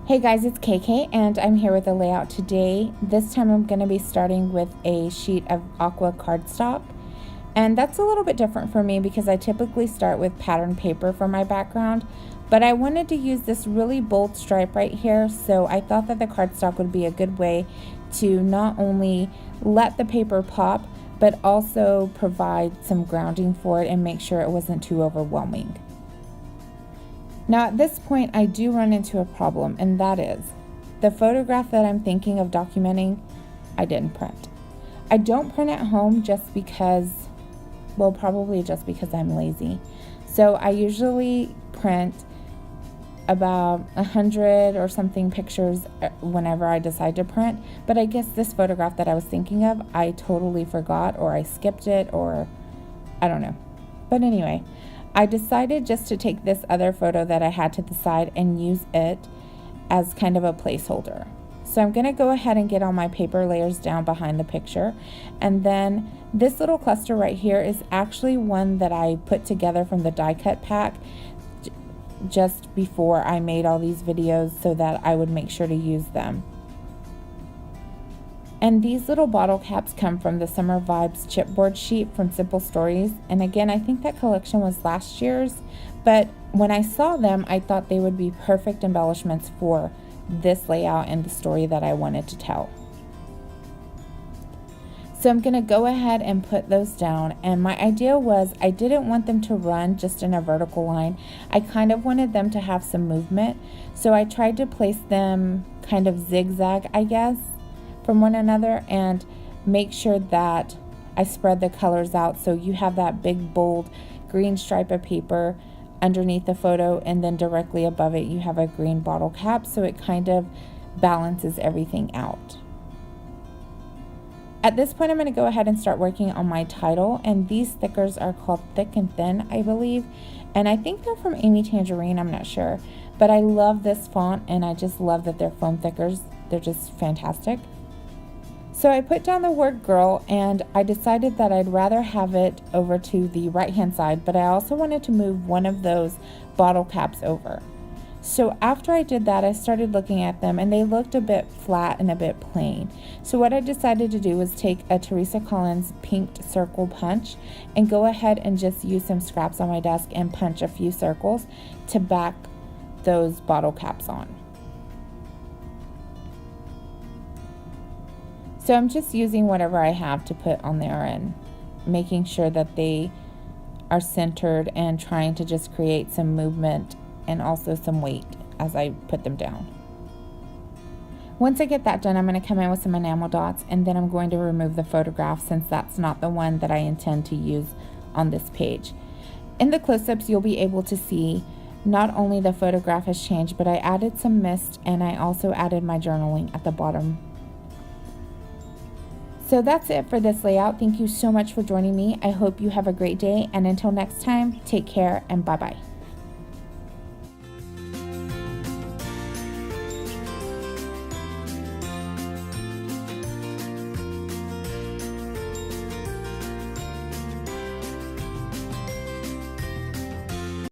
Hey guys, it's KK and I'm here with a layout today. This time I'm going to be starting with a sheet of aqua cardstock, and that's a little bit different for me because I typically start with pattern paper for my background, but I wanted to use this really bold stripe right here, so I thought that the cardstock would be a good way to not only let the paper pop but also provide some grounding for it and make sure it wasn't too overwhelming. Now at this point I do run into a problem, and that is the photograph that I'm thinking of documenting, I didn't print. I don't print at home just because, well, probably just because I'm lazy. So I usually print about 100 or something pictures whenever I decide to print, but I guess this photograph that I was thinking of, I totally forgot, or I skipped it, or I don't know. But anyway, I decided just to take this other photo that I had to the side and use it as kind of a placeholder. So I'm going to go ahead and get all my paper layers down behind the picture. And then this little cluster right here is actually one that I put together from the die cut pack just before I made all these videos so that I would make sure to use them. And these little bottle caps come from the Summer Vibes chipboard sheet from Simple Stories. And again, I think that collection was last year's, but when I saw them, I thought they would be perfect embellishments for this layout and the story that I wanted to tell. So I'm going to go ahead and put those down, and my idea was I didn't want them to run just in a vertical line. I kind of wanted them to have some movement, so I tried to place them kind of zigzag, I guess, from one another, and make sure that I spread the colors out so you have that big bold green stripe of paper underneath the photo, and then directly above it you have a green bottle cap, so it kind of balances everything out. At this point I'm going to go ahead and start working on my title, and these stickers are called Thick and Thin, I believe, and I think they're from Amy Tangerine, I'm not sure, but I love this font and I just love that they're foam thickers. They're just fantastic. So I put down the word girl, and I decided that I'd rather have it over to the right hand side, but I also wanted to move one of those bottle caps over. So after I did that, I started looking at them and they looked a bit flat and a bit plain. So what I decided to do was take a Teresa Collins pinked circle punch and go ahead and just use some scraps on my desk and punch a few circles to back those bottle caps on. So I'm just using whatever I have to put on there and making sure that they are centered and trying to just create some movement and also some weight as I put them down. Once I get that done, I'm going to come in with some enamel dots, and then I'm going to remove the photograph since that's not the one that I intend to use on this page. In the close-ups, you'll be able to see not only the photograph has changed, but I added some mist and I also added my journaling at the bottom. So that's it for this layout. Thank you so much for joining me. I hope you have a great day, and until next time, take care and bye-bye.